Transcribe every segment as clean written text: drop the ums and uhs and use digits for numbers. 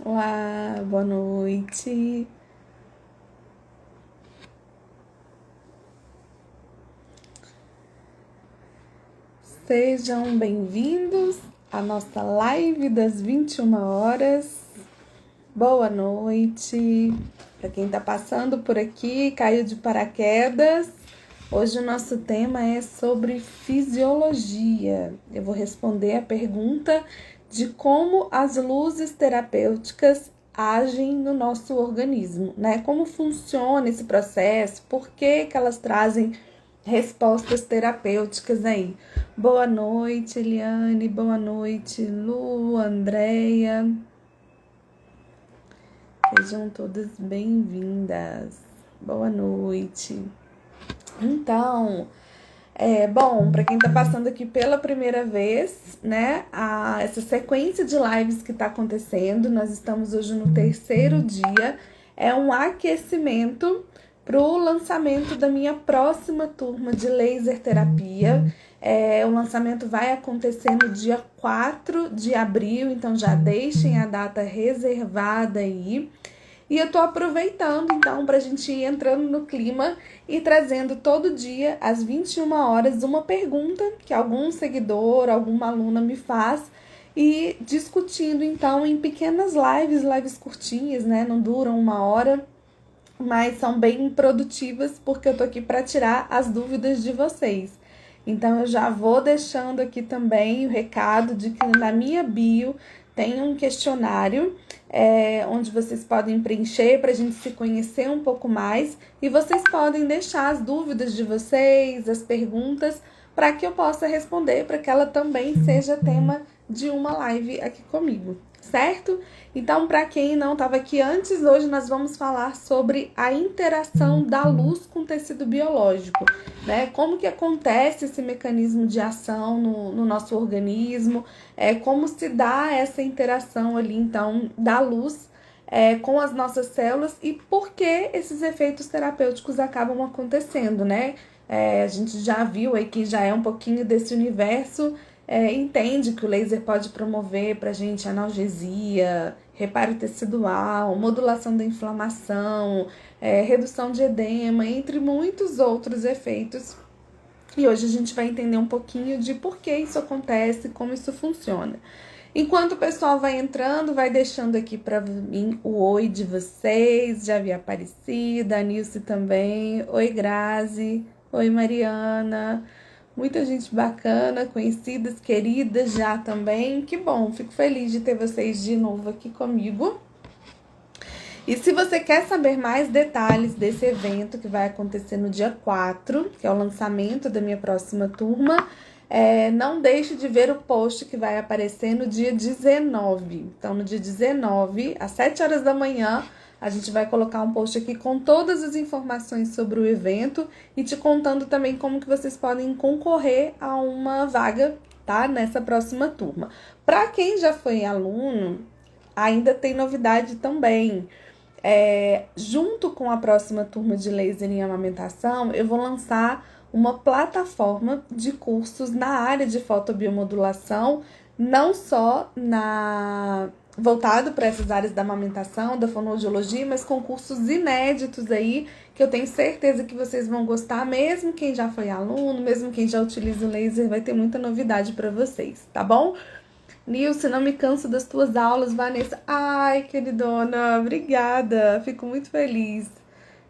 Olá, boa noite. Sejam bem-vindos à nossa live das 21 horas. Boa noite. Para quem está passando por aqui, caiu de paraquedas. Hoje o nosso tema é sobre fisiologia. Eu vou responder a pergunta de como as luzes terapêuticas agem no nosso organismo, né? Como funciona esse processo, por que elas trazem respostas terapêuticas aí. Boa noite, Eliane, boa noite, Lu, Andréia. Sejam todas bem-vindas. Boa noite. Então, bom, para quem está passando aqui pela primeira vez, né, essa sequência de lives que está acontecendo, nós estamos hoje no terceiro dia, é um aquecimento para o lançamento da minha próxima turma de laser terapia. O lançamento vai acontecer no dia 4 de abril, então já deixem a data reservada aí. E eu tô aproveitando, então, pra gente ir entrando no clima e trazendo todo dia, às 21 horas, uma pergunta que algum seguidor, alguma aluna me faz e discutindo, então, em pequenas lives curtinhas, né? Não duram 1 hora, mas são bem produtivas porque eu tô aqui para tirar as dúvidas de vocês. Então, eu já vou deixando aqui também o recado de que na minha bio tem um questionário onde vocês podem preencher para a gente se conhecer um pouco mais e vocês podem deixar as dúvidas de vocês, as perguntas, para que eu possa responder, para que ela também seja tema de uma live aqui comigo, certo? Então, para quem não estava aqui antes, hoje nós vamos falar sobre a interação da luz com o tecido biológico, né? Como que acontece esse mecanismo de ação no nosso organismo, como se dá essa interação ali, então, da luz com as nossas células e por que esses efeitos terapêuticos acabam acontecendo, né? A gente já viu aí que já é um pouquinho desse universo, entende que o laser pode promover pra gente analgesia, reparo tecidual, modulação da inflamação, redução de edema, entre muitos outros efeitos. E hoje a gente vai entender um pouquinho de por que isso acontece, como isso funciona. Enquanto o pessoal vai entrando, vai deixando aqui para mim o oi de vocês. Já vi a Aparecida, a Nilce também. Oi, Grazi. Oi, Mariana. Muita gente bacana, conhecidas, queridas já também. Que bom, fico feliz de ter vocês de novo aqui comigo. E se você quer saber mais detalhes desse evento que vai acontecer no dia 4, que é o lançamento da minha próxima turma, não deixe de ver o post que vai aparecer no dia 19. Então, no dia 19, às 7 horas da manhã, a gente vai colocar um post aqui com todas as informações sobre o evento e te contando também como que vocês podem concorrer a uma vaga, tá? Nessa próxima turma. Para quem já foi aluno, ainda tem novidade também. Junto com a próxima turma de laser em amamentação, eu vou lançar uma plataforma de cursos na área de fotobiomodulação, não só voltado para essas áreas da amamentação, da fonoaudiologia, mas com cursos inéditos aí, que eu tenho certeza que vocês vão gostar, mesmo quem já foi aluno, mesmo quem já utiliza o laser, vai ter muita novidade para vocês, tá bom? Nilce, não me canso das tuas aulas, Vanessa. Ai, queridona, obrigada. Fico muito feliz.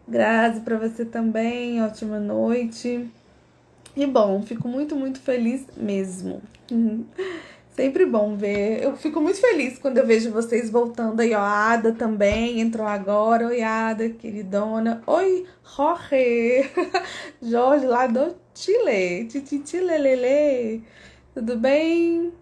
Grazi, para você também. Ótima noite. E bom, fico muito, muito feliz mesmo. Sempre bom ver. Eu fico muito feliz quando eu vejo vocês voltando aí, ó. A Ada também entrou agora. Oi, Ada, queridona. Oi, Jorge. Jorge, lá do Chile. Lelele. Tudo bem?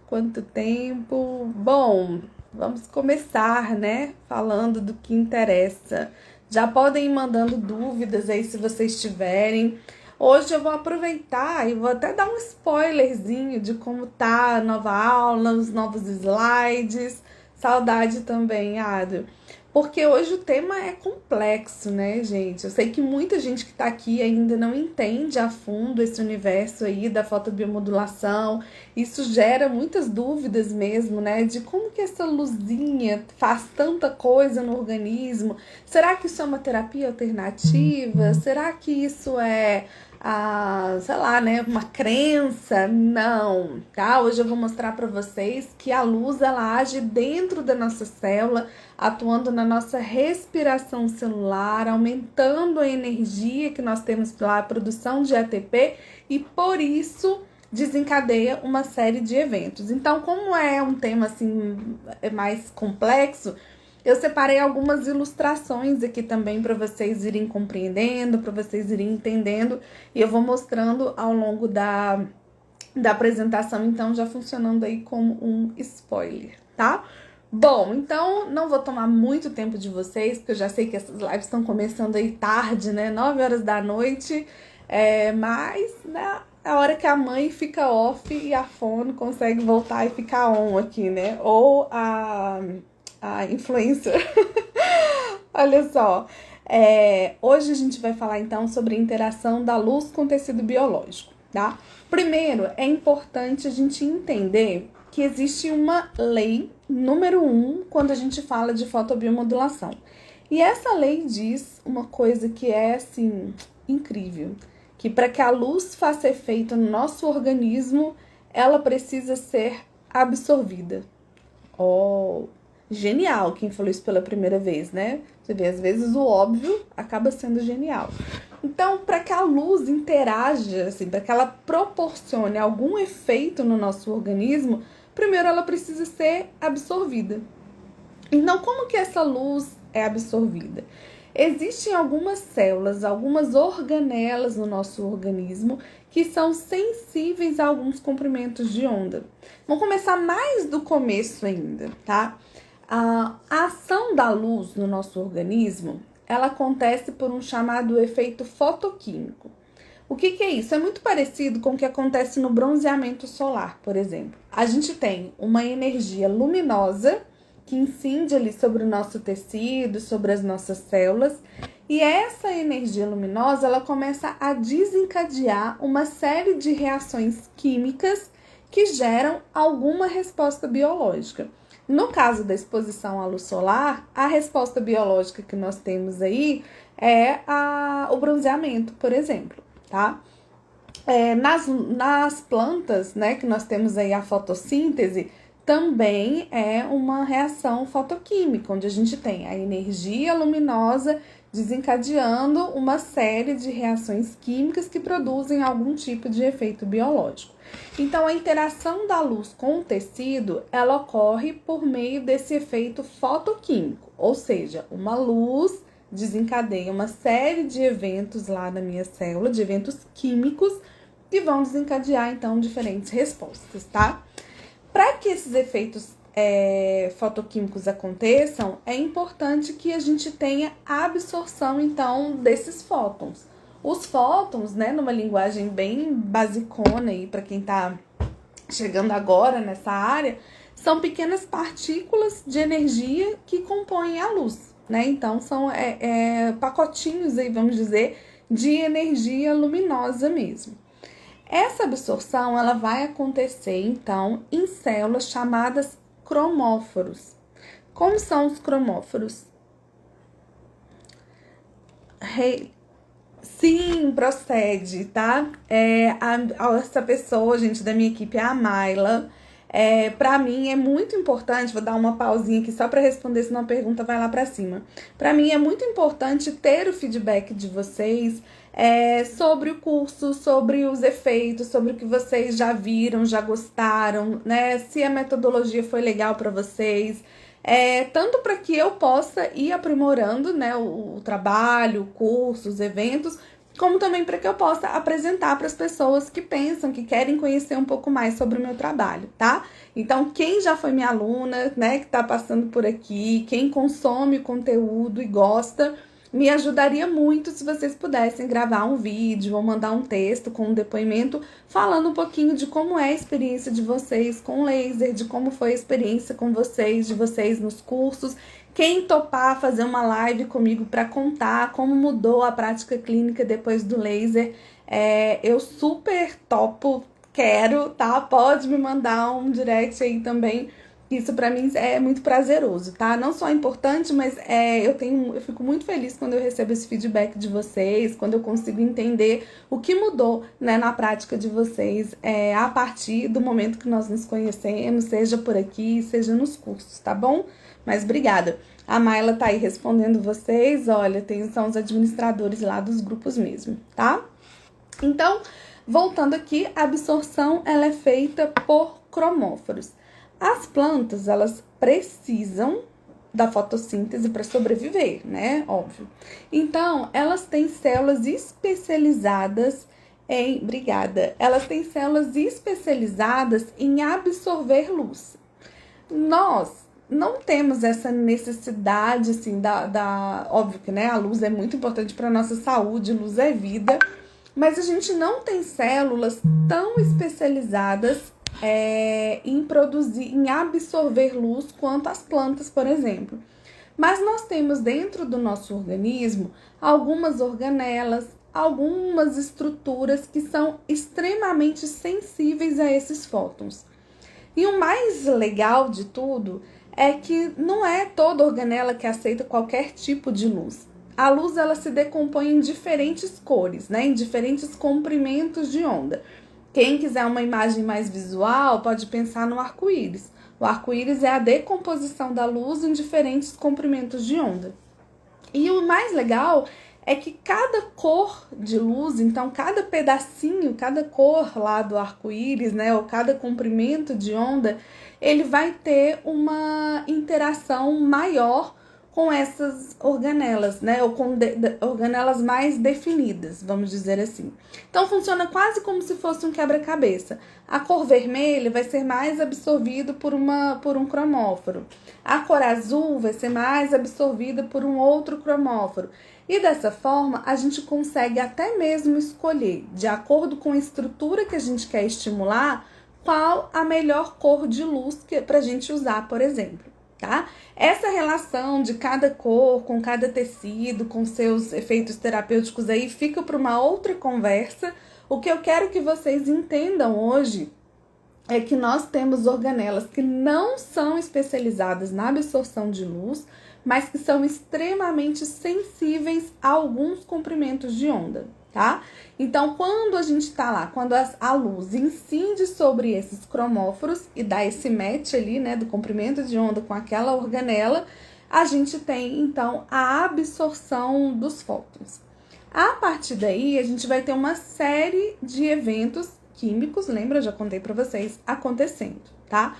Quanto tempo? Bom, vamos começar, né? Falando do que interessa. Já podem ir mandando dúvidas aí se vocês tiverem. Hoje eu vou aproveitar e vou até dar um spoilerzinho de como tá a nova aula, os novos slides. Saudade também, Ado. porque hoje o tema é complexo, né, gente? Eu sei que muita gente que tá aqui ainda não entende a fundo esse universo aí da fotobiomodulação. Isso gera muitas dúvidas mesmo, né? De como que essa luzinha faz tanta coisa no organismo. Será que isso é uma terapia alternativa? Será que isso é sei lá, né, uma crença? Não, tá? Hoje eu vou mostrar para vocês que a luz, ela age dentro da nossa célula, atuando na nossa respiração celular, aumentando a energia que nós temos pela produção de ATP e por isso desencadeia uma série de eventos. Então, como é um tema assim mais complexo, eu separei algumas ilustrações aqui também para vocês irem compreendendo, para vocês irem entendendo, e eu vou mostrando ao longo da apresentação, então já funcionando aí como um spoiler, tá? Bom, então não vou tomar muito tempo de vocês, porque eu já sei que essas lives estão começando aí tarde, né? 9 horas da noite, mas né, é a hora que a mãe fica off e a fono consegue voltar e ficar on aqui, né? Ou a influencer. Olha só, hoje a gente vai falar então sobre a interação da luz com o tecido biológico, tá? Primeiro, é importante a gente entender que existe uma lei número 1 quando a gente fala de fotobiomodulação. E essa lei diz uma coisa que é, assim, incrível. Que para que a luz faça efeito no nosso organismo, ela precisa ser absorvida. Genial quem falou isso pela primeira vez, né? Você vê, às vezes o óbvio acaba sendo genial. Então, para que a luz interaja, assim, para que ela proporcione algum efeito no nosso organismo, primeiro ela precisa ser absorvida. Então, como que essa luz é absorvida? Existem algumas células, algumas organelas no nosso organismo que são sensíveis a alguns comprimentos de onda. Vamos começar mais do começo ainda, tá? A ação da luz no nosso organismo, ela acontece por um chamado efeito fotoquímico. O que é isso? É muito parecido com o que acontece no bronzeamento solar, por exemplo. A gente tem uma energia luminosa que incide ali sobre o nosso tecido, sobre as nossas células, e essa energia luminosa, ela começa a desencadear uma série de reações químicas que geram alguma resposta biológica. No caso da exposição à luz solar, a resposta biológica que nós temos aí é o bronzeamento, por exemplo, tá? Nas plantas, né, que nós temos aí a fotossíntese, também é uma reação fotoquímica, onde a gente tem a energia luminosa desencadeando uma série de reações químicas que produzem algum tipo de efeito biológico. Então, a interação da luz com o tecido, ela ocorre por meio desse efeito fotoquímico, ou seja, uma luz desencadeia uma série de eventos lá na minha célula, de eventos químicos, que vão desencadear, então, diferentes respostas, tá? Para que esses efeitos fotoquímicos aconteçam, é importante que a gente tenha a absorção, então, desses fótons. Os fótons, né, numa linguagem bem basicona aí para quem tá chegando agora nessa área, são pequenas partículas de energia que compõem a luz, né? Então, são pacotinhos aí, vamos dizer, de energia luminosa mesmo. Essa absorção, ela vai acontecer, então, em células chamadas cromóforos. Como são os cromóforos? Sim, procede, tá? Essa pessoa, gente, da minha equipe é a Mayla. Pra mim é muito importante, vou dar uma pausinha aqui só para responder, senão a pergunta vai lá para cima. Pra mim é muito importante ter o feedback de vocês sobre o curso, sobre os efeitos, sobre o que vocês já viram, já gostaram, né? Se a metodologia foi legal para vocês. Tanto para que eu possa ir aprimorando, né, o trabalho, o curso, os eventos, como também para que eu possa apresentar para as pessoas que pensam, que querem conhecer um pouco mais sobre o meu trabalho, tá? Então, quem já foi minha aluna, né, que tá passando por aqui, quem consome o conteúdo e gosta, Me ajudaria muito se vocês pudessem gravar um vídeo ou mandar um texto com um depoimento falando um pouquinho de como é a experiência de vocês com laser, de como foi a experiência com vocês, de vocês nos cursos. Quem topar fazer uma live comigo para contar como mudou a prática clínica depois do laser, eu super topo, quero, tá? Pode me mandar um direct aí também. Isso pra mim é muito prazeroso, tá? Não só é importante, mas eu fico muito feliz quando eu recebo esse feedback de vocês, quando eu consigo entender o que mudou, né, na prática de vocês a partir do momento que nós nos conhecemos, seja por aqui, seja nos cursos, tá bom? Mas obrigada. A Mayla tá aí respondendo vocês, olha, são os administradores lá dos grupos mesmo, tá? Então, voltando aqui, a absorção ela é feita por cromóforos. As plantas, elas precisam da fotossíntese para sobreviver, né? Óbvio. Então, elas têm células especializadas em... Obrigada. Elas têm células especializadas em absorver luz. Nós não temos essa necessidade, assim, Óbvio que, né, a luz é muito importante para nossa saúde, luz é vida, mas a gente não tem células tão especializadas em absorver luz quanto as plantas, por exemplo. Mas nós temos dentro do nosso organismo algumas organelas, algumas estruturas que são extremamente sensíveis a esses fótons. E o mais legal de tudo é que não é toda organela que aceita qualquer tipo de luz. A luz ela se decompõe em diferentes cores, né? Em diferentes comprimentos de onda. Quem quiser uma imagem mais visual pode pensar no arco-íris. O arco-íris é a decomposição da luz em diferentes comprimentos de onda. E o mais legal é que cada cor de luz, então cada pedacinho, cada cor lá do arco-íris, né, ou cada comprimento de onda, ele vai ter uma interação maior com essas organelas, né, ou com organelas mais definidas, vamos dizer assim. Então funciona quase como se fosse um quebra-cabeça. A cor vermelha vai ser mais absorvida por um cromóforo. A cor azul vai ser mais absorvida por um outro cromóforo. E dessa forma, a gente consegue até mesmo escolher, de acordo com a estrutura que a gente quer estimular, qual a melhor cor de luz para a gente usar, por exemplo. Tá? Essa relação de cada cor com cada tecido, com seus efeitos terapêuticos aí, fica para uma outra conversa. O que eu quero que vocês entendam hoje é que nós temos organelas que não são especializadas na absorção de luz, mas que são extremamente sensíveis a alguns comprimentos de onda, tá? Então, quando a gente tá lá, quando a luz incide sobre esses cromóforos e dá esse match ali, né, do comprimento de onda com aquela organela, a gente tem, então, a absorção dos fótons. A partir daí, a gente vai ter uma série de eventos químicos, lembra? Eu já contei para vocês, acontecendo, tá?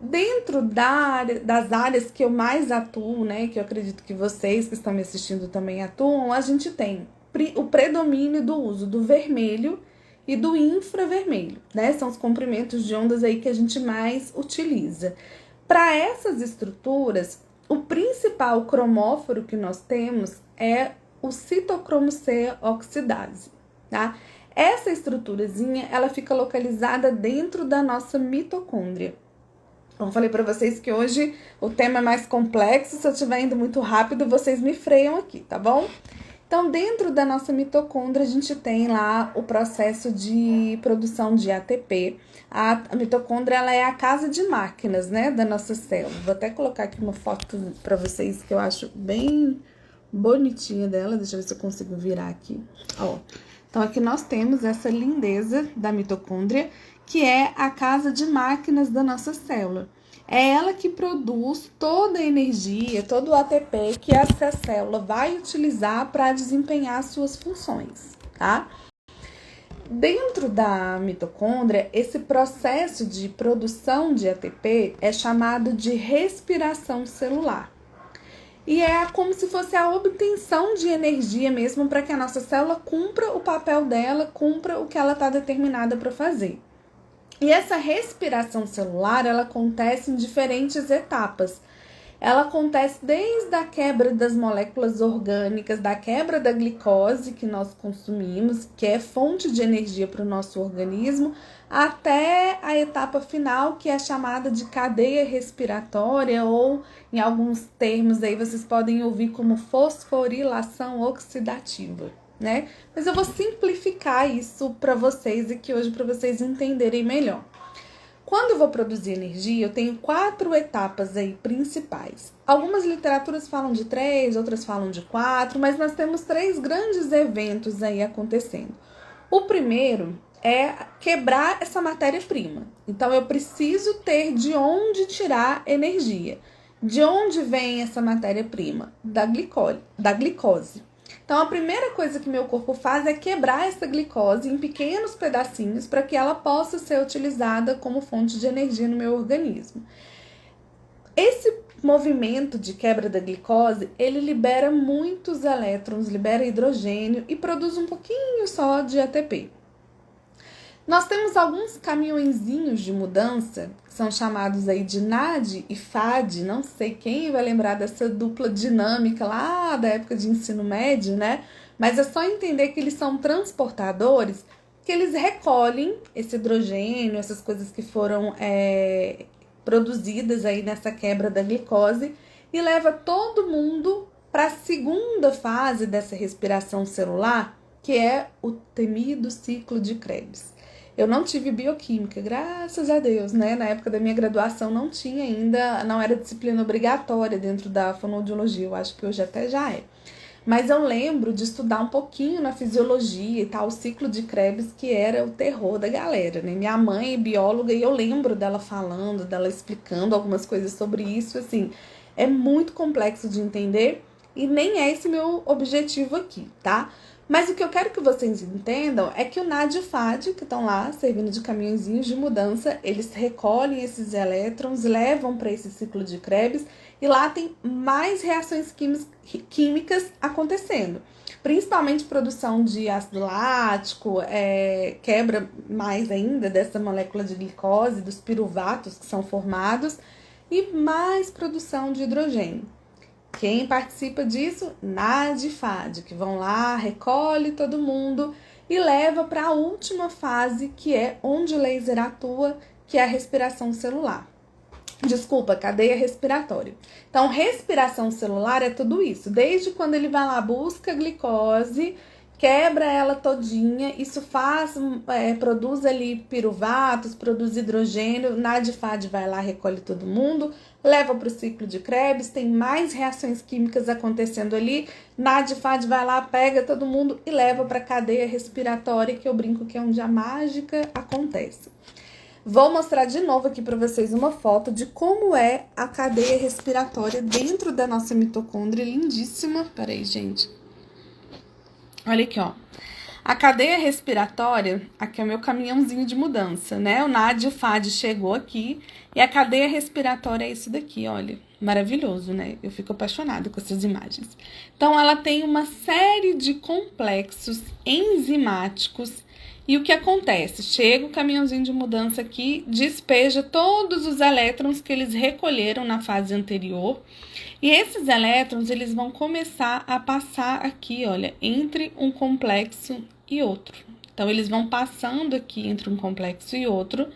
Dentro das áreas que eu mais atuo, né, que eu acredito que vocês que estão me assistindo também atuam, a gente tem o predomínio do uso do vermelho e do infravermelho, né? São os comprimentos de ondas aí que a gente mais utiliza. Para essas estruturas, o principal cromóforo que nós temos é o citocromo C oxidase, tá? Essa estruturazinha, ela fica localizada dentro da nossa mitocôndria. Como falei para vocês que hoje o tema é mais complexo, se eu estiver indo muito rápido, vocês me freiam aqui, tá bom? Então, dentro da nossa mitocôndria, a gente tem lá o processo de produção de ATP. A mitocôndria, ela é a casa de máquinas, né, da nossa célula. Vou até colocar aqui uma foto para vocês que eu acho bem bonitinha dela. Deixa eu ver se eu consigo virar aqui. Ó. Então, aqui nós temos essa lindeza da mitocôndria, que é a casa de máquinas da nossa célula. É ela que produz toda a energia, todo o ATP que essa célula vai utilizar para desempenhar suas funções, tá? Dentro da mitocôndria, esse processo de produção de ATP é chamado de respiração celular. E é como se fosse a obtenção de energia mesmo para que a nossa célula cumpra o papel dela, cumpra o que ela está determinada para fazer. E essa respiração celular, ela acontece em diferentes etapas. Ela acontece desde a quebra das moléculas orgânicas, da quebra da glicose que nós consumimos, que é fonte de energia para o nosso organismo, até a etapa final, que é chamada de cadeia respiratória, ou em alguns termos aí vocês podem ouvir como fosforilação oxidativa, né? Mas eu vou simplificar isso para vocês aqui hoje, para vocês entenderem melhor. Quando eu vou produzir energia, eu tenho 4 etapas aí principais. Algumas literaturas falam de 3, outras falam de 4, mas nós temos 3 grandes eventos aí acontecendo. O primeiro é quebrar essa matéria-prima. Então, eu preciso ter de onde tirar energia. De onde vem essa matéria-prima? Da glicose. Então, a primeira coisa que meu corpo faz é quebrar essa glicose em pequenos pedacinhos para que ela possa ser utilizada como fonte de energia no meu organismo. Esse movimento de quebra da glicose, ele libera muitos elétrons, libera hidrogênio e produz um pouquinho só de ATP. Nós temos alguns caminhõezinhos de mudança, que são chamados aí de NAD e FAD, não sei quem vai lembrar dessa dupla dinâmica lá da época de ensino médio, né? Mas é só entender que eles são transportadores, que eles recolhem esse hidrogênio, essas coisas que foram produzidas aí nessa quebra da glicose e leva todo mundo para a segunda fase dessa respiração celular, que é o temido ciclo de Krebs. Eu não tive bioquímica, graças a Deus, né? Na época da minha graduação não tinha ainda, não era disciplina obrigatória dentro da fonoaudiologia, eu acho que hoje até já é. Mas eu lembro de estudar um pouquinho na fisiologia e tal, o ciclo de Krebs, que era o terror da galera, né? Minha mãe é bióloga e eu lembro dela falando, dela explicando algumas coisas sobre isso, assim, é muito complexo de entender e nem é esse meu objetivo aqui, tá? Mas o que eu quero que vocês entendam é que o NAD e o FAD, que estão lá servindo de caminhõezinhos de mudança, eles recolhem esses elétrons, levam para esse ciclo de Krebs e lá tem mais reações químicas acontecendo. Principalmente produção de ácido lático, quebra mais ainda dessa molécula de glicose, dos piruvatos que são formados e mais produção de hidrogênio. Quem participa disso? NAD e FAD, que vão lá, recolhe todo mundo e leva para a última fase, que é onde o laser atua, que é a respiração celular. Desculpa, cadeia respiratória. Então, respiração celular é tudo isso. Desde quando ele vai lá, busca a glicose, quebra ela todinha, isso produz ali piruvatos, produz hidrogênio, NAD e FAD vai lá, recolhe todo mundo, leva para o ciclo de Krebs, tem mais reações químicas acontecendo ali, NAD e FAD vai lá, pega todo mundo e leva para a cadeia respiratória, que eu brinco que é onde a mágica acontece. Vou mostrar de novo aqui para vocês uma foto de como é a cadeia respiratória dentro da nossa mitocôndria, lindíssima. Peraí, gente. Olha aqui, ó. A cadeia respiratória, aqui é o meu caminhãozinho de mudança, né? O NAD e o FAD chegou aqui e a cadeia respiratória é isso daqui, olha. Maravilhoso, né? Eu fico apaixonada com essas imagens. Então, ela tem uma série de complexos enzimáticos e o que acontece? Chega o caminhãozinho de mudança aqui, despeja todos os elétrons que eles recolheram na fase anterior. E esses elétrons, eles vão começar a passar aqui, olha, entre um complexo e outro. Então, eles vão passando aqui entre um complexo e outro.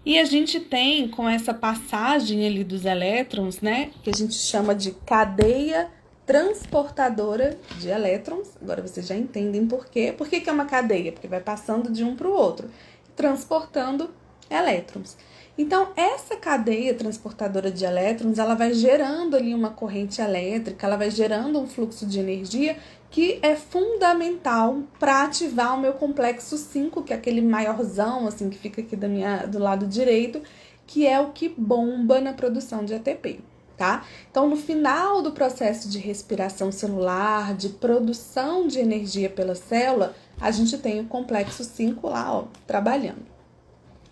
E a gente tem, com essa passagem ali dos elétrons, né, que a gente chama de cadeia transportadora de elétrons. Agora vocês já entendem por quê. Por que é uma cadeia? Porque vai passando de um para o outro, transportando elétrons. Então, essa cadeia transportadora de elétrons, ela vai gerando ali uma corrente elétrica, ela vai gerando um fluxo de energia que é fundamental para ativar o meu complexo 5, que é aquele maiorzão, assim, que fica aqui do lado direito, que é o que bomba na produção de ATP. Tá? Então, no final do processo de respiração celular, de produção de energia pela célula, a gente tem o complexo 5 lá, ó, trabalhando.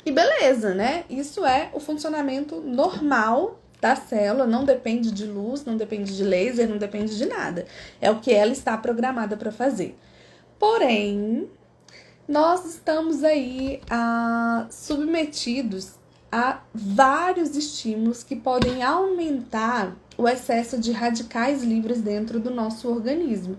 E beleza, né? Isso é o funcionamento normal da célula, não depende de luz, não depende de laser, não depende de nada. É o que ela está programada para fazer. Porém, nós estamos aí submetidos a vários estímulos que podem aumentar o excesso de radicais livres dentro do nosso organismo.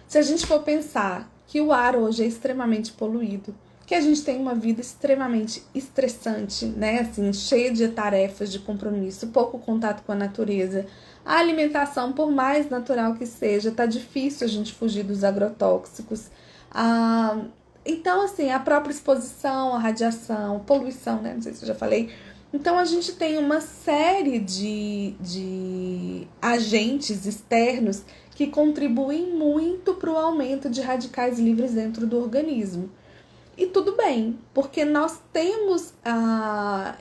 Se a gente for pensar que o ar hoje é extremamente poluído, que a gente tem uma vida extremamente estressante, né? Assim, cheia de tarefas, de compromisso, pouco contato com a natureza. A alimentação, por mais natural que seja, tá difícil a gente fugir dos agrotóxicos. Então, assim, a própria exposição à radiação, poluição, né? Não sei se eu já falei. Então, a gente tem uma série de agentes externos que contribuem muito para o aumento de radicais livres dentro do organismo. E tudo bem, porque nós temos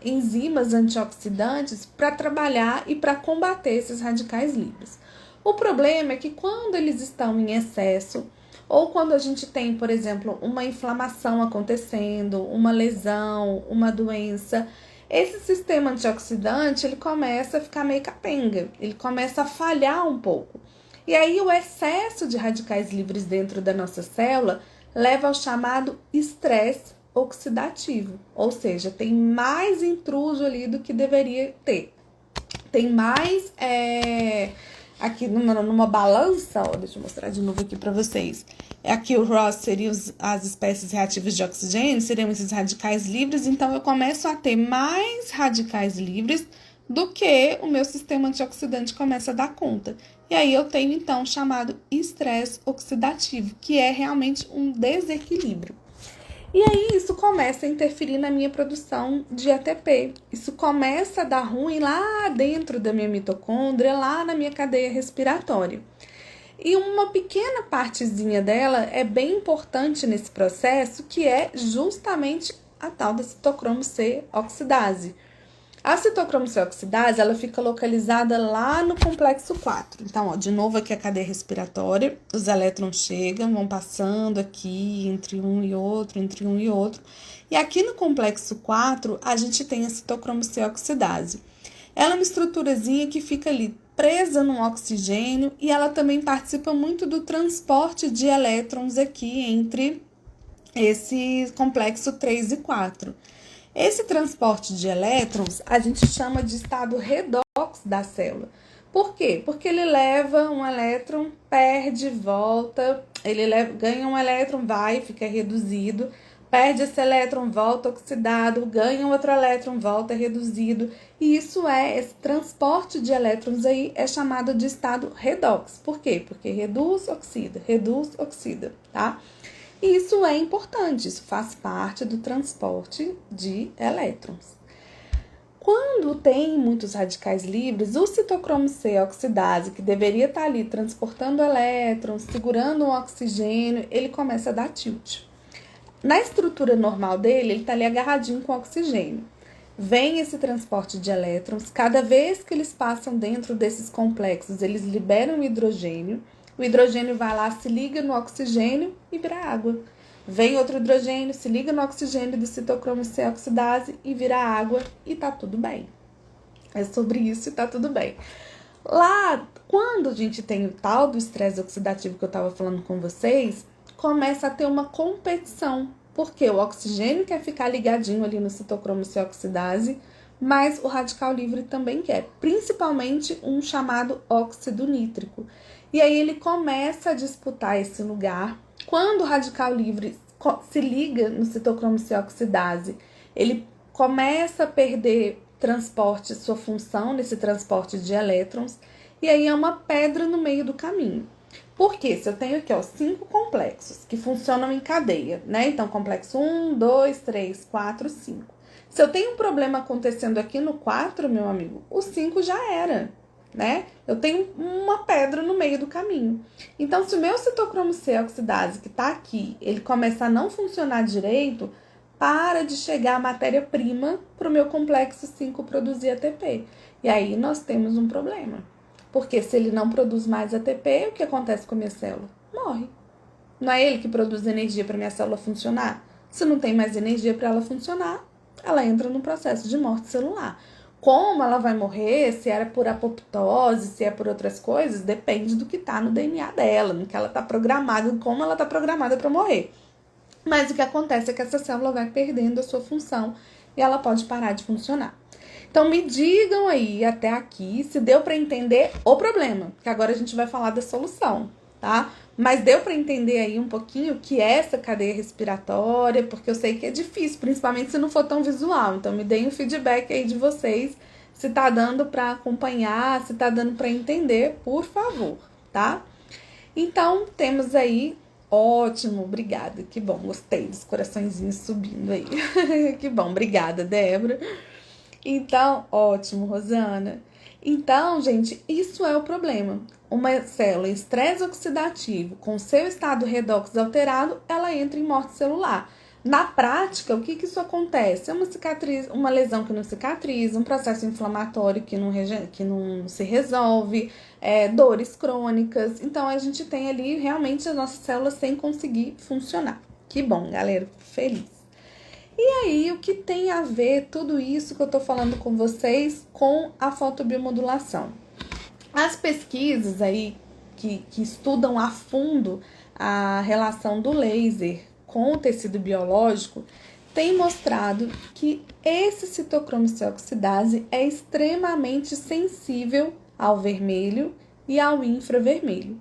enzimas antioxidantes para trabalhar e para combater esses radicais livres. O problema é que quando eles estão em excesso, ou quando a gente tem, por exemplo, uma inflamação acontecendo, uma lesão, uma doença, esse sistema antioxidante ele começa a ficar meio capenga, ele começa a falhar um pouco. E aí o excesso de radicais livres dentro da nossa célula leva ao chamado estresse oxidativo, ou seja, tem mais intruso ali do que deveria ter. Tem mais, aqui numa balança, ó, deixa eu mostrar de novo aqui para vocês. Aqui o ROS seriam as espécies reativas de oxigênio, seriam esses radicais livres, então eu começo a ter mais radicais livres do que o meu sistema antioxidante começa a dar conta. E aí eu tenho, então, o chamado estresse oxidativo, que é realmente um desequilíbrio. E aí isso começa a interferir na minha produção de ATP. Isso começa a dar ruim lá dentro da minha mitocôndria, lá na minha cadeia respiratória. E uma pequena partezinha dela é bem importante nesse processo, que é justamente a tal da citocromo C oxidase. A citocromo C oxidase, ela fica localizada lá no complexo 4. Então, ó, de novo aqui a cadeia respiratória, os elétrons chegam, vão passando aqui entre um e outro, entre um e outro. E aqui no complexo 4, a gente tem a citocromo C oxidase. Ela é uma estruturazinha que fica ali presa no oxigênio e ela também participa muito do transporte de elétrons aqui entre esse complexo 3 e 4. Esse transporte de elétrons a gente chama de estado redox da célula. Por quê? Porque ele leva um elétron, perde, volta, ganha um elétron, vai, fica reduzido, perde esse elétron, volta oxidado, ganha outro elétron, volta reduzido. E esse transporte de elétrons aí é chamado de estado redox. Por quê? Porque reduz, oxida, tá? E isso é importante, isso faz parte do transporte de elétrons. Quando tem muitos radicais livres, o citocromo C oxidase, que deveria estar ali transportando elétrons, segurando o oxigênio, ele começa a dar tilt. Na estrutura normal dele, ele está ali agarradinho com o oxigênio. Vem esse transporte de elétrons, cada vez que eles passam dentro desses complexos, eles liberam hidrogênio. O hidrogênio vai lá, se liga no oxigênio e vira água. Vem outro hidrogênio, se liga no oxigênio do citocromo C oxidase e vira água e tá tudo bem. É sobre isso e tá tudo bem. Lá, quando a gente tem o tal do estresse oxidativo que eu tava falando com vocês, começa a ter uma competição. Porque o oxigênio quer ficar ligadinho ali no citocromo C oxidase, mas o radical livre também quer, principalmente um chamado óxido nítrico. E aí ele começa a disputar esse lugar. Quando o radical livre se liga no citocromo C oxidase, ele começa a perder transporte, sua função nesse transporte de elétrons, e aí é uma pedra no meio do caminho. Porque se eu tenho aqui, ó, 5 complexos que funcionam em cadeia, né? Então, complexo 1, 2, 3, 4, 5. Se eu tenho um problema acontecendo aqui no 4, meu amigo, o 5 já era, né? Eu tenho uma pedra no meio do caminho. Então, se o meu citocromo C oxidase, que tá aqui, ele começa a não funcionar direito, para de chegar a matéria-prima para o meu complexo 5 produzir ATP. E aí, nós temos um problema. Porque se ele não produz mais ATP, o que acontece com a minha célula? Morre. Não é ele que produz energia para minha célula funcionar? Se não tem mais energia para ela funcionar, ela entra no processo de morte celular. Como ela vai morrer, se era por apoptose, se é por outras coisas, depende do que está no DNA dela, no que ela está programada, como ela está programada para morrer. Mas o que acontece é que essa célula vai perdendo a sua função e ela pode parar de funcionar. Então, me digam aí até aqui se deu para entender o problema, que agora a gente vai falar da solução, tá? Mas deu para entender aí um pouquinho o que é essa cadeia respiratória, porque eu sei que é difícil, principalmente se não for tão visual. Então, me deem um feedback aí de vocês, se tá dando para acompanhar, se tá dando para entender, por favor, tá? Então, temos aí. Ótimo, obrigada. Que bom, gostei dos coraçõezinhos subindo aí. Que bom, obrigada, Débora. Então, ótimo, Rosana. Então, gente, isso é o problema. Uma célula em estresse oxidativo com seu estado redox alterado, ela entra em morte celular. Na prática, o que isso acontece? É uma cicatriz, uma lesão que não cicatriza, um processo inflamatório que não se resolve, dores crônicas. Então, a gente tem ali realmente as nossas células sem conseguir funcionar. Que bom, galera, feliz. E aí, o que tem a ver tudo isso que eu tô falando com vocês com a fotobiomodulação? As pesquisas aí que estudam a fundo a relação do laser com o tecido biológico têm mostrado que esse citocromo C oxidase é extremamente sensível ao vermelho e ao infravermelho.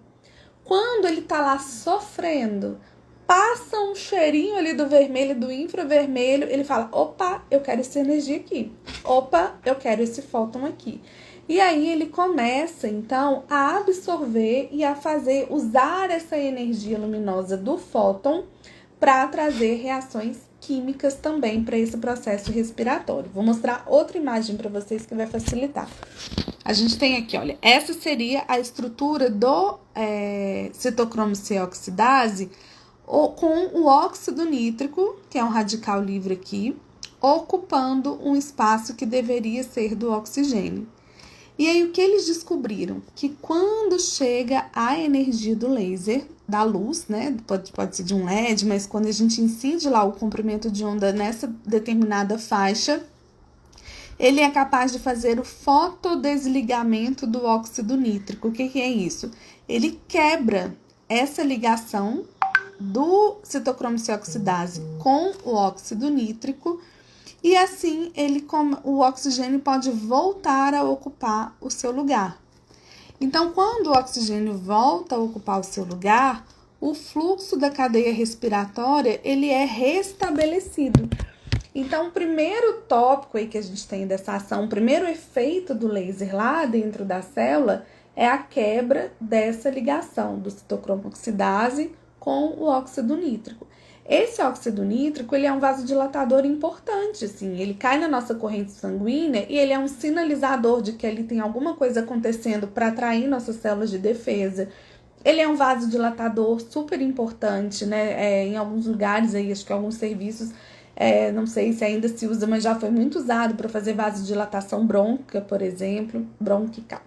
Quando ele tá lá sofrendo, passa um cheirinho ali do vermelho, do infravermelho, ele fala, opa, eu quero essa energia aqui. Opa, eu quero esse fóton aqui. E aí ele começa, então, a absorver e a usar essa energia luminosa do fóton para trazer reações químicas também para esse processo respiratório. Vou mostrar outra imagem para vocês que vai facilitar. A gente tem aqui, olha, essa seria a estrutura do citocromo C oxidase, com o óxido nítrico, que é um radical livre aqui, ocupando um espaço que deveria ser do oxigênio. E aí, o que eles descobriram? Que quando chega a energia do laser, da luz, né? Pode ser de um LED, mas quando a gente incide lá o comprimento de onda nessa determinada faixa, ele é capaz de fazer o fotodesligamento do óxido nítrico. O que é isso? Ele quebra essa ligação do citocromo C oxidase com o óxido nítrico e assim o oxigênio pode voltar a ocupar o seu lugar. Então, quando o oxigênio volta a ocupar o seu lugar, o fluxo da cadeia respiratória ele é restabelecido. Então, o primeiro tópico aí que a gente tem dessa ação, o primeiro efeito do laser lá dentro da célula é a quebra dessa ligação do citocromo oxidase com o óxido nítrico. Esse óxido nítrico, ele é um vasodilatador importante, assim, ele cai na nossa corrente sanguínea e ele é um sinalizador de que ali tem alguma coisa acontecendo para atrair nossas células de defesa. Ele é um vasodilatador super importante, né, em alguns lugares aí, acho que alguns serviços, não sei se ainda se usa, mas já foi muito usado para fazer vasodilatação brônquica, por exemplo, brônquica.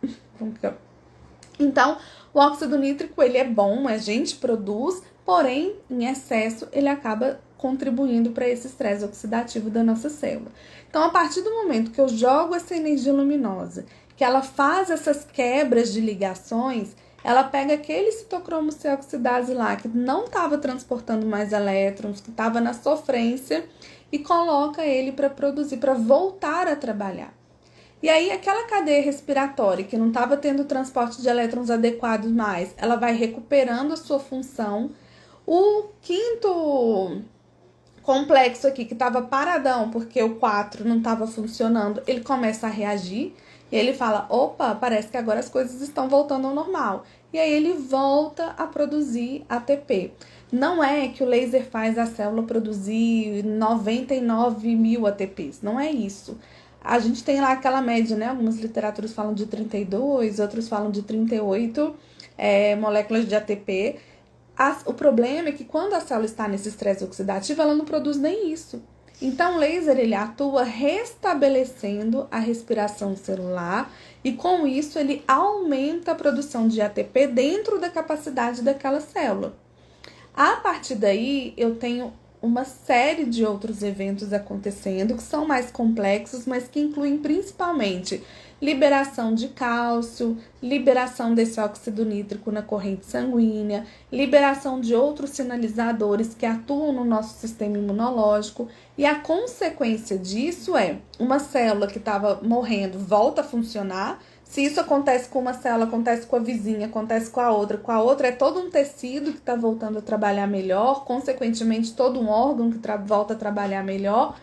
Então, o óxido nítrico, ele é bom, a gente produz, porém, em excesso, ele acaba contribuindo para esse estresse oxidativo da nossa célula. Então, a partir do momento que eu jogo essa energia luminosa, que ela faz essas quebras de ligações, ela pega aquele citocromo C oxidase lá, que não estava transportando mais elétrons, que estava na sofrência, e coloca ele para produzir, para voltar a trabalhar. E aí, aquela cadeia respiratória que não estava tendo transporte de elétrons adequados mais, ela vai recuperando a sua função. O quinto complexo aqui, que estava paradão, porque o 4 não estava funcionando, ele começa a reagir. E ele fala, opa, parece que agora as coisas estão voltando ao normal. E aí, ele volta a produzir ATP. Não é que o laser faz a célula produzir 99 mil ATPs, não é isso. A gente tem lá aquela média, né? Algumas literaturas falam de 32, outros falam de 38 moléculas de ATP. O problema é que quando a célula está nesse estresse oxidativo, ela não produz nem isso. Então, o laser, ele atua restabelecendo a respiração celular e, com isso, ele aumenta a produção de ATP dentro da capacidade daquela célula. A partir daí, eu tenho uma série de outros eventos acontecendo que são mais complexos, mas que incluem principalmente liberação de cálcio, liberação desse óxido nítrico na corrente sanguínea, liberação de outros sinalizadores que atuam no nosso sistema imunológico, e a consequência disso é uma célula que estava morrendo volta a funcionar. Se isso acontece com uma célula, acontece com a vizinha, acontece com a outra é todo um tecido que está voltando a trabalhar melhor, consequentemente todo um órgão que volta a trabalhar melhor.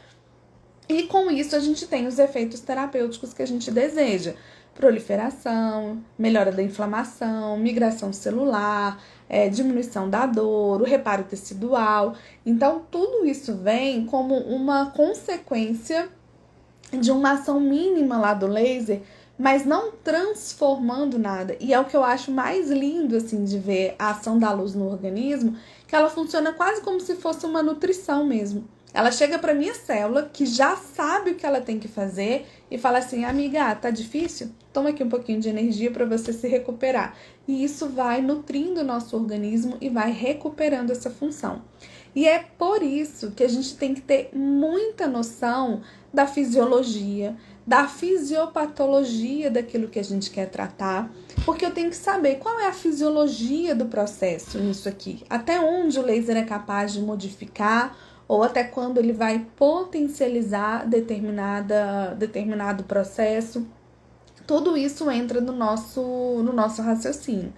E com isso a gente tem os efeitos terapêuticos que a gente deseja. Proliferação, melhora da inflamação, migração celular, diminuição da dor, o reparo tecidual. Então, tudo isso vem como uma consequência de uma ação mínima lá do laser, mas não transformando nada. E é o que eu acho mais lindo, assim, de ver a ação da luz no organismo, que ela funciona quase como se fosse uma nutrição mesmo. Ela chega para minha célula, que já sabe o que ela tem que fazer, e fala assim: amiga, tá difícil? Toma aqui um pouquinho de energia para você se recuperar. E isso vai nutrindo o nosso organismo e vai recuperando essa função. E é por isso que a gente tem que ter muita noção da fisiologia, da fisiopatologia daquilo que a gente quer tratar, porque eu tenho que saber qual é a fisiologia do processo nisso aqui, até onde o laser é capaz de modificar, ou até quando ele vai potencializar determinado processo. Tudo isso entra no nosso raciocínio.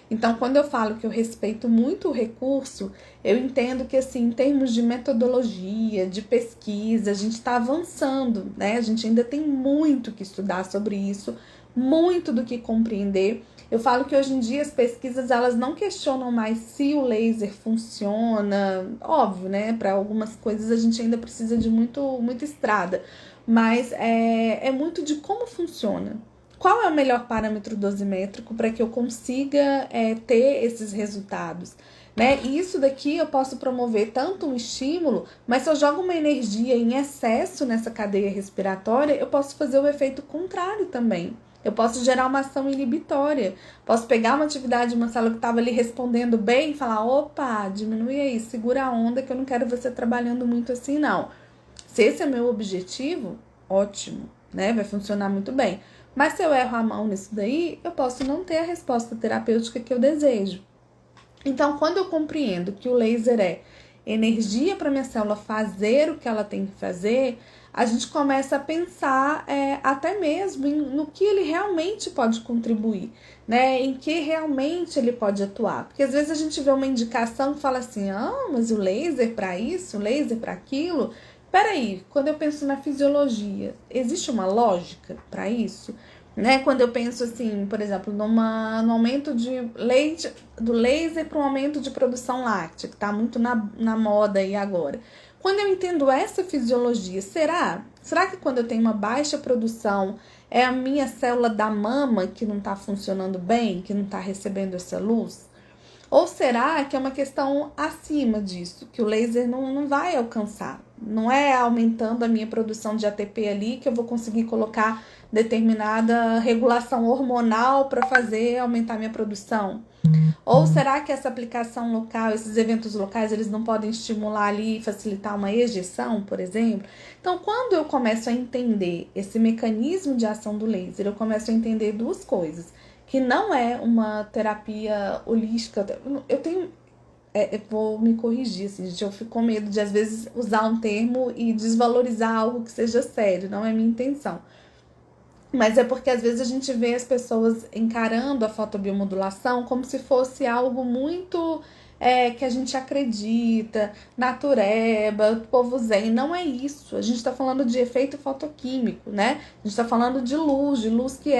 Então, quando eu falo que eu respeito muito o recurso, eu entendo que, assim, em termos de metodologia, de pesquisa, a gente está avançando, né? A gente ainda tem muito que estudar sobre isso, muito do que compreender. Eu falo que hoje em dia as pesquisas, elas não questionam mais se o laser funciona. Óbvio, né? Para algumas coisas a gente ainda precisa de muita estrada, mas é muito de como funciona. Qual é o melhor parâmetro dosimétrico para que eu consiga ter esses resultados? Né? E isso daqui eu posso promover tanto um estímulo, mas se eu jogo uma energia em excesso nessa cadeia respiratória, eu posso fazer o efeito contrário também. Eu posso gerar uma ação inibitória. Posso pegar uma atividade de uma célula que estava ali respondendo bem e falar: opa, diminui aí, segura a onda que eu não quero você trabalhando muito assim, não. Se esse é meu objetivo, ótimo, né? Vai funcionar muito bem. Mas se eu erro a mão nisso daí, eu posso não ter a resposta terapêutica que eu desejo. Então, quando eu compreendo que o laser é energia para minha célula fazer o que ela tem que fazer, a gente começa a pensar até mesmo no que ele realmente pode contribuir, né? Em que realmente ele pode atuar. Porque às vezes a gente vê uma indicação que fala assim: mas o laser para isso, o laser para aquilo. Peraí, quando eu penso na fisiologia, existe uma lógica para isso? Né? Quando eu penso assim, por exemplo, no aumento de leite, do laser para um aumento de produção láctea, que está muito na moda aí agora. Quando eu entendo essa fisiologia, será que quando eu tenho uma baixa produção, é a minha célula da mama que não está funcionando bem, que não está recebendo essa luz? Ou será que é uma questão acima disso, que o laser não vai alcançar? Não é aumentando a minha produção de ATP ali que eu vou conseguir colocar determinada regulação hormonal para fazer aumentar minha produção? Ou será que essa aplicação local, esses eventos locais, eles não podem estimular ali e facilitar uma ejeção, por exemplo? Então, quando eu começo a entender esse mecanismo de ação do laser, eu começo a entender duas coisas. Que não é uma terapia holística. Eu vou me corrigir, assim, gente. Eu fico com medo de, às vezes, usar um termo e desvalorizar algo que seja sério. Não é minha intenção. Mas é porque, às vezes, a gente vê as pessoas encarando a fotobiomodulação como se fosse algo muito... que a gente acredita, natureba, povo zen. Não é isso. A gente está falando de efeito fotoquímico, né? A gente está falando de luz que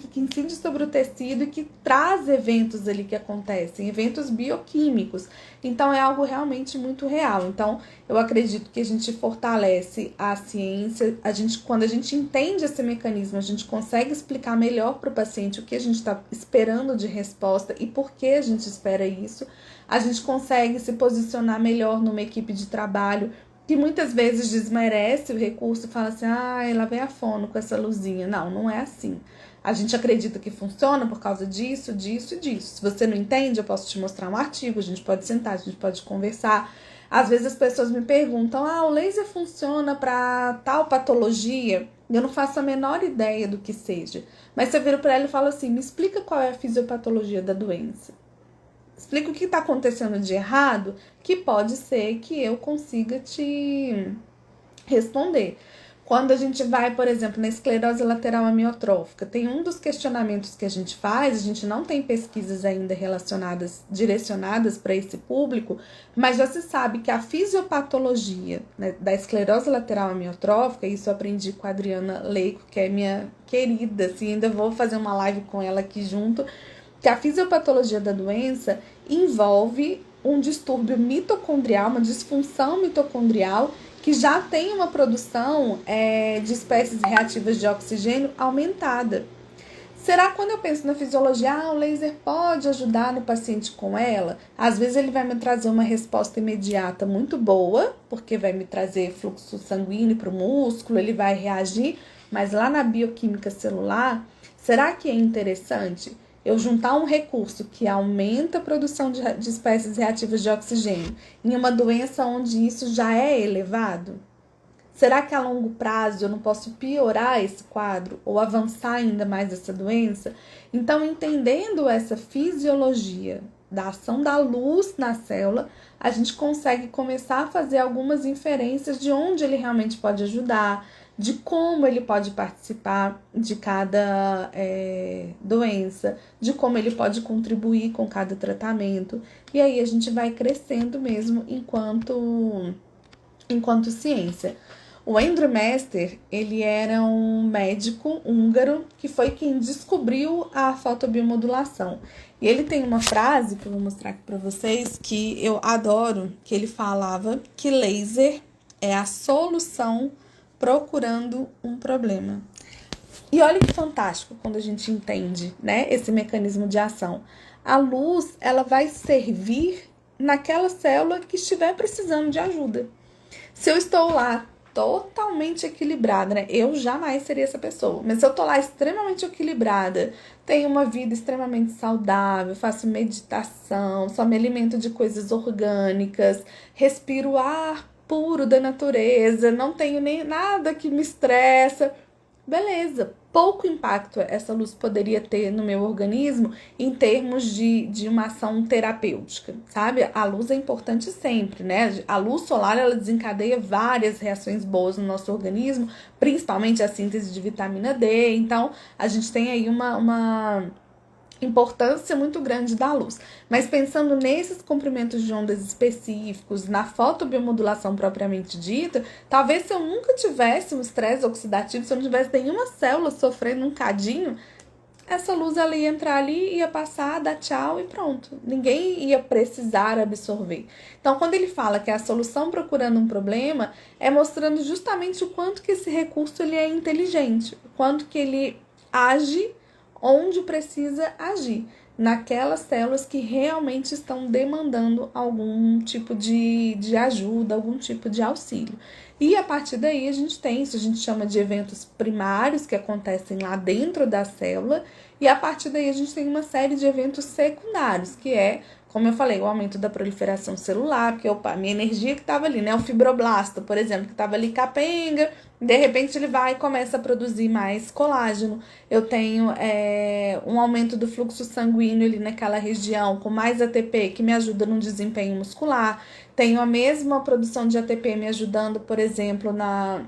que incide sobre o tecido e que traz eventos ali que acontecem, eventos bioquímicos. Então, é algo realmente muito real. Então, eu acredito que a gente fortalece a ciência, quando a gente entende esse mecanismo, a gente consegue explicar melhor para o paciente o que a gente está esperando de resposta e por que a gente espera isso. A gente consegue se posicionar melhor numa equipe de trabalho que muitas vezes desmerece o recurso e fala assim: lá vem a fono com essa luzinha. Não é assim. A gente acredita que funciona por causa disso, disso e disso. Se você não entende, eu posso te mostrar um artigo, a gente pode sentar, a gente pode conversar. Às vezes as pessoas me perguntam, o laser funciona para tal patologia? Eu não faço a menor ideia do que seja. Mas se eu viro para ela e falo assim, me explica qual é a fisiopatologia da doença. Explica o que está acontecendo de errado, que pode ser que eu consiga te responder. Quando a gente vai, por exemplo, na esclerose lateral amiotrófica, tem um dos questionamentos que a gente faz, a gente não tem pesquisas ainda direcionadas para esse público, mas já se sabe que a fisiopatologia, né, da esclerose lateral amiotrófica, isso eu aprendi com a Adriana Leico, que é minha querida, assim, ainda vou fazer uma live com ela aqui junto, que a fisiopatologia da doença envolve um distúrbio mitocondrial, uma disfunção mitocondrial, que já tem uma produção de espécies reativas de oxigênio aumentada. Será que quando eu penso na fisiologia, o laser pode ajudar no paciente com ela? Às vezes ele vai me trazer uma resposta imediata muito boa, porque vai me trazer fluxo sanguíneo para o músculo, ele vai reagir, mas lá na bioquímica celular, será que é interessante eu juntar um recurso que aumenta a produção de espécies reativas de oxigênio em uma doença onde isso já é elevado? Será que a longo prazo eu não posso piorar esse quadro ou avançar ainda mais essa doença? Então, entendendo essa fisiologia da ação da luz na célula, a gente consegue começar a fazer algumas inferências de onde ele realmente pode ajudar, de como ele pode participar de cada doença, de como ele pode contribuir com cada tratamento. E aí a gente vai crescendo mesmo enquanto ciência. O Andrew Mester, ele era um médico húngaro que foi quem descobriu a fotobiomodulação. E ele tem uma frase que eu vou mostrar aqui para vocês que eu adoro, que ele falava que laser é a solução procurando um problema. E olha que fantástico quando a gente entende, né, esse mecanismo de ação. A luz, ela vai servir naquela célula que estiver precisando de ajuda. Se eu estou lá totalmente equilibrada, né, eu jamais seria essa pessoa, mas se eu estou lá extremamente equilibrada, tenho uma vida extremamente saudável, faço meditação, só me alimento de coisas orgânicas, respiro ar puro da natureza, não tenho nem nada que me estressa, beleza, pouco impacto essa luz poderia ter no meu organismo em termos de uma ação terapêutica, sabe? A luz é importante sempre, né? A luz solar, ela desencadeia várias reações boas no nosso organismo, principalmente a síntese de vitamina D, então a gente tem aí uma importância muito grande da luz. Mas pensando nesses comprimentos de ondas específicos, na fotobiomodulação propriamente dita, talvez se eu nunca tivesse um estresse oxidativo, se eu não tivesse nenhuma célula sofrendo um cadinho, essa luz ela ia entrar ali, ia passar, dar tchau e pronto. Ninguém ia precisar absorver. Então, quando ele fala que é a solução procurando um problema, é mostrando justamente o quanto que esse recurso ele é inteligente, o quanto que ele age onde precisa agir, naquelas células que realmente estão demandando algum tipo de ajuda, algum tipo de auxílio. E a partir daí a gente tem isso, a gente chama de eventos primários que acontecem lá dentro da célula, e a partir daí a gente tem uma série de eventos secundários, que é, como eu falei, o aumento da proliferação celular, porque a minha energia que estava ali, né, o fibroblasto, por exemplo, que estava ali capenga, de repente ele vai e começa a produzir mais colágeno. Eu tenho um aumento do fluxo sanguíneo ali naquela região, com mais ATP, que me ajuda no desempenho muscular. Tenho a mesma produção de ATP me ajudando, por exemplo, na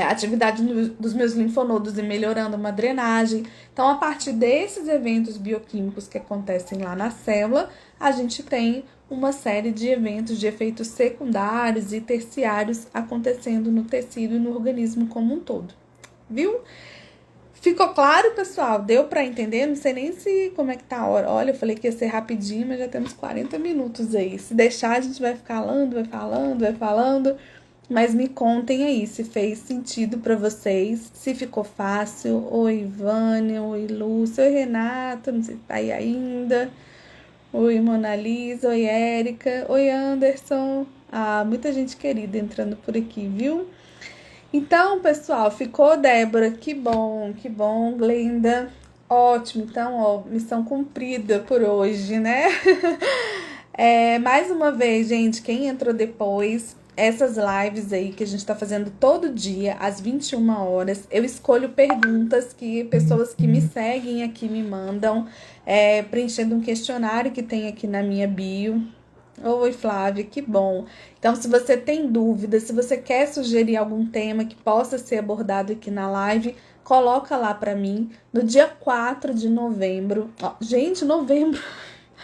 atividade dos meus linfonodos e melhorando uma drenagem. Então, a partir desses eventos bioquímicos que acontecem lá na célula, a gente tem uma série de eventos de efeitos secundários e terciários acontecendo no tecido e no organismo como um todo. Viu? Ficou claro, pessoal? Deu para entender? Não sei nem como é que tá a hora. Olha, eu falei que ia ser rapidinho, mas já temos 40 minutos aí. Se deixar, a gente vai falando. Mas me contem aí se fez sentido para vocês, se ficou fácil. Oi, Vânia, oi, Lúcia, oi, Renata, não sei se tá aí ainda. Oi, Mona Lisa, oi, Érica, oi, Anderson. Muita gente querida entrando por aqui, viu? Então, pessoal, ficou, Débora? Que bom, Glenda. Ótimo, então, missão cumprida por hoje, né? Mais uma vez, gente, quem entrou depois, essas lives aí que a gente tá fazendo todo dia, às 21 horas, eu escolho perguntas que pessoas que me seguem aqui me mandam, preenchendo um questionário que tem aqui na minha bio. Oi, Flávia, que bom. Então, se você tem dúvidas, se você quer sugerir algum tema que possa ser abordado aqui na live, coloca lá pra mim no dia 4 de novembro. Ó, gente, novembro.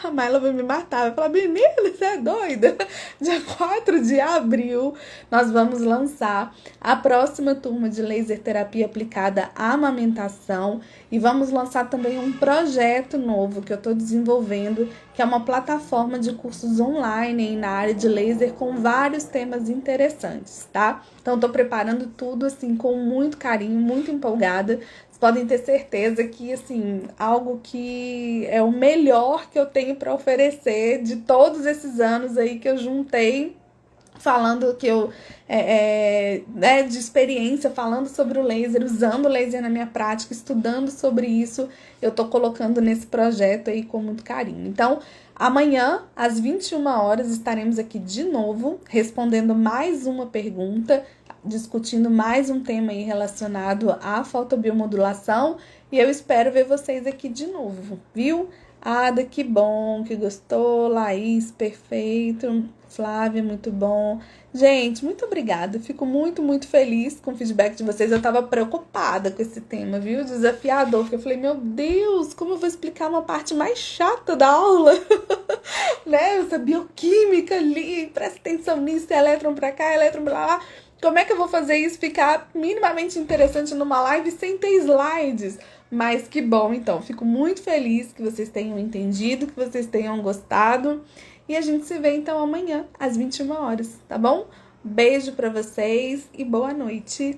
A Mayla vai me matar, vai falar, menina, você é doida? Dia 4 de abril, nós vamos lançar a próxima turma de laser terapia aplicada à amamentação e vamos lançar também um projeto novo que eu estou desenvolvendo, que é uma plataforma de cursos online na área de laser com vários temas interessantes, tá? Então, estou preparando tudo assim com muito carinho, muito empolgada. Podem ter certeza que, assim, algo que é o melhor que eu tenho para oferecer de todos esses anos aí que eu juntei, falando que eu, de experiência, falando sobre o laser, usando o laser na minha prática, estudando sobre isso, eu tô colocando nesse projeto aí com muito carinho. Então, amanhã, às 21 horas, estaremos aqui de novo, respondendo mais uma pergunta, discutindo mais um tema aí relacionado à fotobiomodulação e eu espero ver vocês aqui de novo, viu? Ada, que bom, que gostou, Laís, perfeito, Flávia, muito bom. Gente, muito obrigada, fico muito, muito feliz com o feedback de vocês. Eu tava preocupada com esse tema, viu? Desafiador, porque eu falei, meu Deus, como eu vou explicar uma parte mais chata da aula? Né? Essa bioquímica ali, presta atenção nisso, elétron pra cá, elétron pra lá. Como é que eu vou fazer isso ficar minimamente interessante numa live sem ter slides? Mas que bom, então. Fico muito feliz que vocês tenham entendido, que vocês tenham gostado. E a gente se vê, então, amanhã, às 21 horas, tá bom? Beijo pra vocês e boa noite.